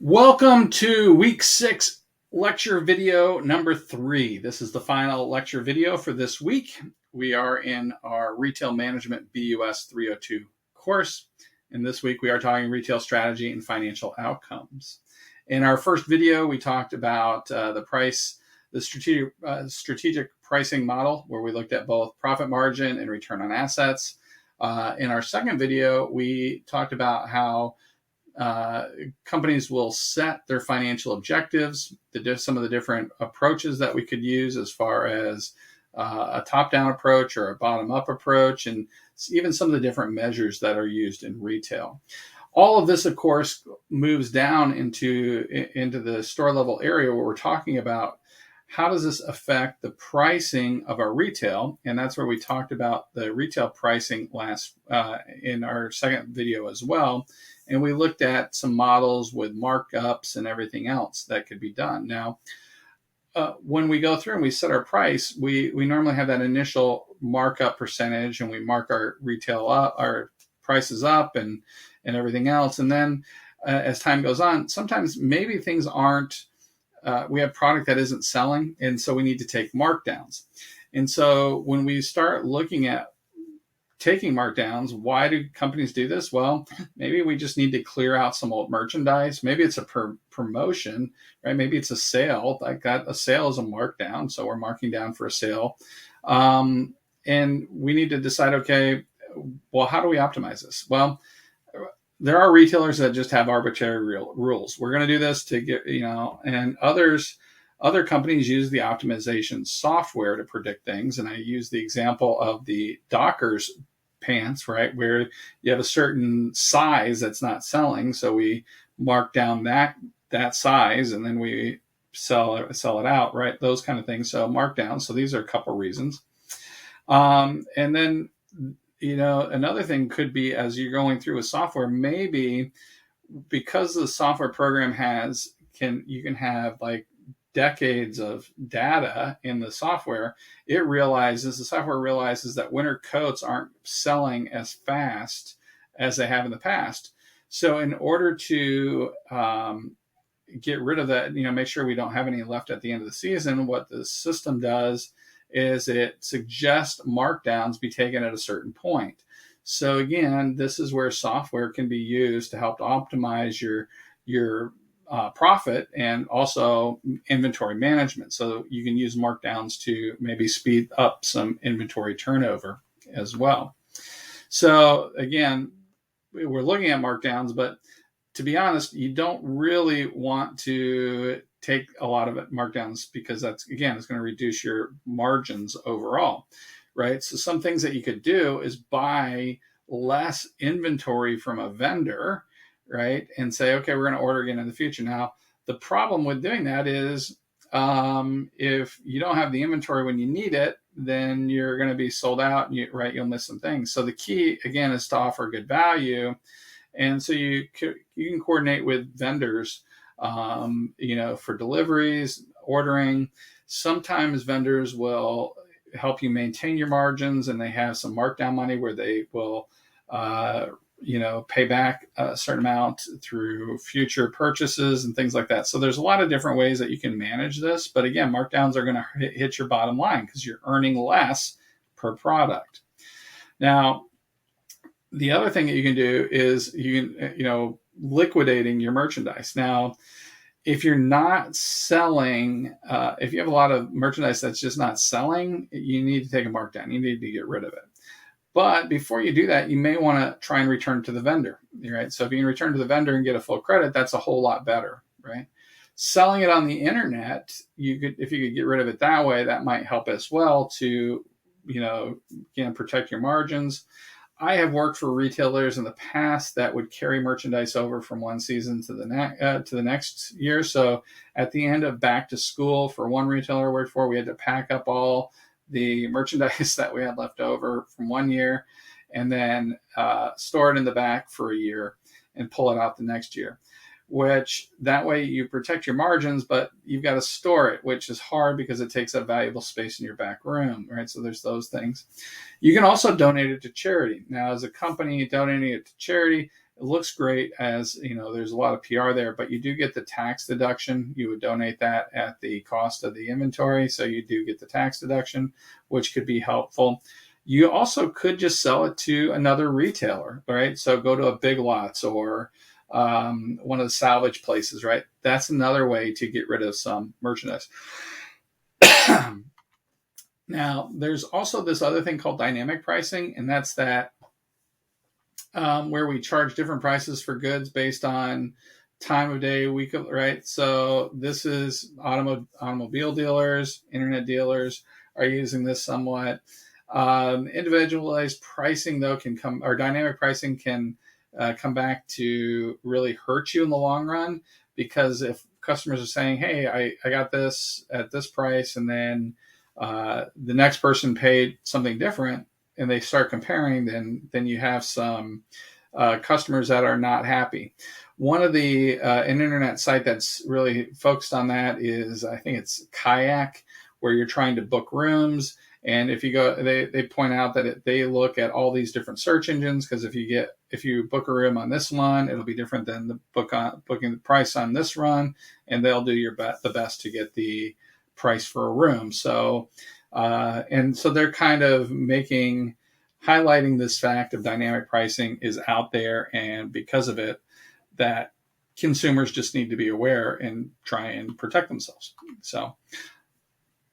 Welcome to week 6 lecture video number 3. This is the final lecture video for this week. We are in our retail management BUS302 course. And this week we are talking retail strategy and financial outcomes. In our first video, we talked about the strategic pricing model, where we looked at both profit margin and return on assets. In our second video, we talked about how companies will set their financial objectives, some of the different approaches that we could use as far as a top-down approach or a bottom-up approach, and even some of the different measures that are used in retail. All of this, of course, moves down into the store-level area where we're talking about how does this affect the pricing of our retail, and that's where we talked about the retail pricing in our second video as well. And we looked at some models with markups and everything else that could be done. Now, when we go through and we set our price, we normally have that initial markup percentage, and we mark our retail up, our prices up, and everything else. And then as time goes on, sometimes maybe things aren't. We have product that isn't selling, and so we need to take markdowns. And so when we start looking at taking markdowns, why do companies do this? Well, maybe we just need to clear out some old merchandise. Maybe it's a promotion, right? Maybe it's a sale. Like a sale is a markdown, so we're marking down for a sale. And we need to decide, okay, well, how do we optimize this? Well, there are retailers that just have arbitrary rules. We're going to do this to get, and other companies use the optimization software to predict things. And I use the example of the Dockers pants, right, where you have a certain size that's not selling. So we mark down that size, and then we sell it out, right? Those kind of things. So markdown. So these are a couple reasons. And then, another thing could be, as you're going through a software, maybe because the software program you can have like decades of data in the software, the software realizes that winter coats aren't selling as fast as they have in the past. So in order to get rid of that, make sure we don't have any left at the end of the season, what the system does is it suggests markdowns be taken at a certain point. So again, this is where software can be used to help optimize your profit and also inventory management. So you can use markdowns to maybe speed up some inventory turnover as well. So again, we're looking at markdowns, but to be honest, you don't really want to take a lot of markdowns, because it's going to reduce your margins overall, right? So some things that you could do is buy less inventory from a vendor, right? And say, okay, we're going to order again in the future. Now, the problem with doing that is if you don't have the inventory when you need it, then you're going to be sold out, you'll miss some things. So the key, again, is to offer good value. And so you can coordinate with vendors, for deliveries, ordering. Sometimes vendors will help you maintain your margins, and they have some markdown money where they will pay back a certain amount through future purchases and things like that. So there's a lot of different ways that you can manage this. But again, markdowns are going to hit your bottom line because you're earning less per product. Now, the other thing that you can do is liquidating your merchandise. Now, if you're not selling, if you have a lot of merchandise that's just not selling, you need to take a markdown. You need to get rid of it. But before you do that, you may want to try and return to the vendor, right? So if you can return to the vendor and get a full credit, that's a whole lot better, right? Selling it on the internet, if you could get rid of it that way, that might help as well to, protect your margins. I have worked for retailers in the past that would carry merchandise over from one season to the next year. So at the end of back to school, for one retailer I worked for, we had to pack up all the merchandise that we had left over from one year, and then store it in the back for a year and pull it out the next year. Which that way you protect your margins, but you've got to store it, which is hard because it takes up valuable space in your back room, right? So there's those things. You can also donate it to charity. Now, as a company donating it to charity, It looks great as, there's a lot of PR there, but you do get the tax deduction. You would donate that at the cost of the inventory. So you do get the tax deduction, which could be helpful. You also could just sell it to another retailer, right? So go to a Big Lots or one of the salvage places, right? That's another way to get rid of some merchandise. Now, there's also this other thing called dynamic pricing, and that's that where we charge different prices for goods based on time of day, week of, right? So this is automobile dealers, internet dealers are using this somewhat. Individualized pricing, though, or dynamic pricing can come back to really hurt you in the long run, because if customers are saying, hey, I got this at this price, and then the next person paid something different, and they start comparing, then you have some customers that are not happy. One of an internet site that's really focused on that is, I think it's Kayak, where you're trying to book rooms. And if you go, they point out that they look at all these different search engines, because if you book a room on this one, it'll be different than the booking the price on this run, and they'll do the best to get the price for a room. So so they're kind of highlighting this fact of dynamic pricing is out there, and because of it, that consumers just need to be aware and try and protect themselves. So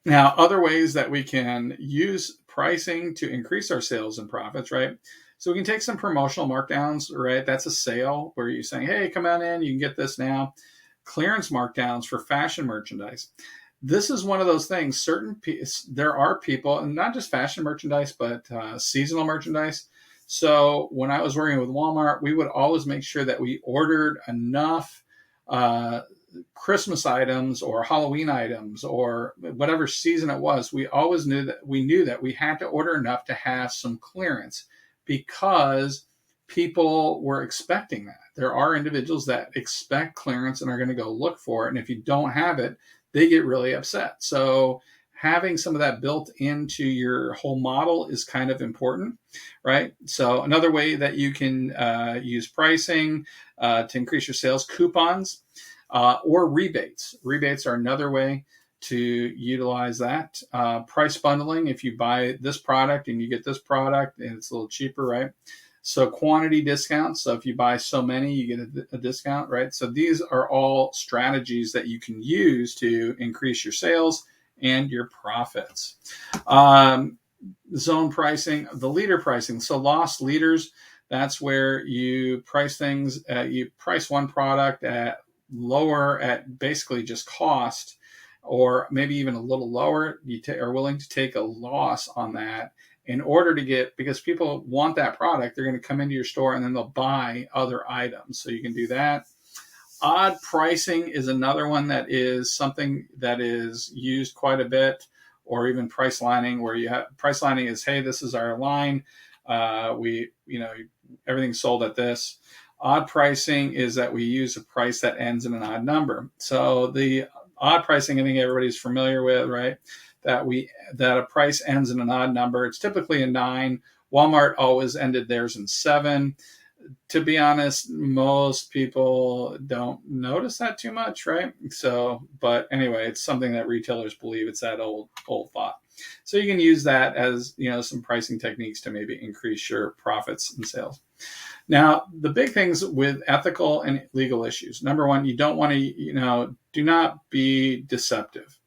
now, other ways that we can use pricing to increase our sales and profits, right? So we can take some promotional markdowns, right? That's a sale where you're saying, hey, come on in, you can get this now. Clearance markdowns for fashion merchandise. This is one of those things. There are people, and not just fashion merchandise, but seasonal merchandise. So when I was working with Walmart, we would always make sure that we ordered enough Christmas items or Halloween items or whatever season it was. We always knew that we had to order enough to have some clearance, because people were expecting that. There are individuals that expect clearance and are going to go look for it. And if you don't have it, they get really upset. So having some of that built into your whole model is kind of important, right? So another way that you can use pricing to increase your sales, coupons or rebates. Rebates are another way to utilize that. Price bundling, if you buy this product and you get this product and it's a little cheaper, right? So quantity discounts. So if you buy so many, you get a discount, right? So these are all strategies that you can use to increase your sales and your profits. Zone pricing, the leader pricing. So loss leaders, that's where you price things, you price one product at lower at basically just cost, or maybe even a little lower. You are willing to take a loss on that in order to because people want that product. They're going to come into your store and then they'll buy other items. So you can do that. Odd pricing is another one that is something that is used quite a bit, or even price lining, where you have price lining is, hey, this is our line. Everything's sold at this. Odd pricing is that we use a price that ends in an odd number. So the odd pricing, I think everybody's familiar with, right? That a price ends in an odd number. It's typically a 9. Walmart always ended theirs in 7. To be honest, most people don't notice that too much, right? So, but anyway, it's something that retailers believe. It's that old thought. So you can use that as, some pricing techniques to maybe increase your profits and sales. Now, the big things with ethical and legal issues. Number one, you don't want to, do not be deceptive,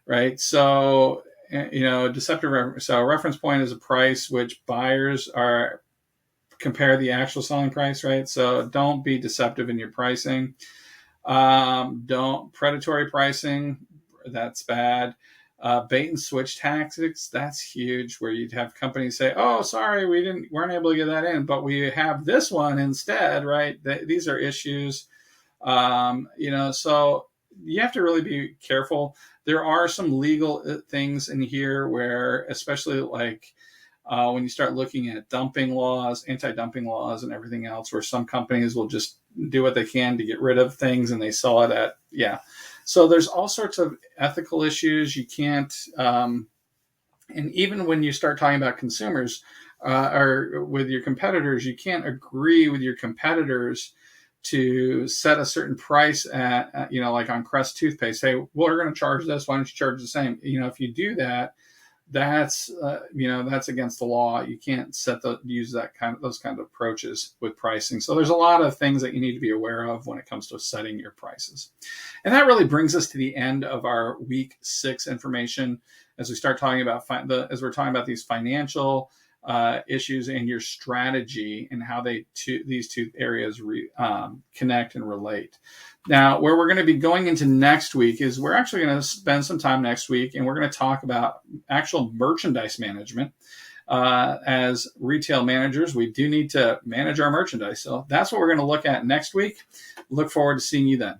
right? So, deceptive. So a reference point is a price which buyers compare the actual selling price, right? So don't be deceptive in your pricing. Don't predatory pricing. That's bad. Bait and switch tactics, that's huge, where you'd have companies say, oh, sorry, weren't able to get that in, but we have this one instead, right? These are issues. So you have to really be careful. There are some legal things in here where, especially like when you start looking at dumping laws, anti-dumping laws and everything else, where some companies will just do what they can to get rid of things and they sell it at, So there's all sorts of ethical issues. You can't, and even when you start talking about consumers, or with your competitors, you can't agree with your competitors to set a certain price at, like on Crest toothpaste. Say, well, we're going to charge this. Why don't you charge the same? If you do that, that's that's against the law. You can't use those kind of approaches with pricing. So there's a lot of things that you need to be aware of when it comes to setting your prices. And that really brings us to the end of our week 6 information as we start talking about as we're talking about these financial issues and your strategy and how these two areas connect and relate. Now, where we're going to be going into next week is we're actually going to spend some time next week, and we're going to talk about actual merchandise management. As retail managers, we do need to manage our merchandise. So that's what we're going to look at next week. Look forward to seeing you then.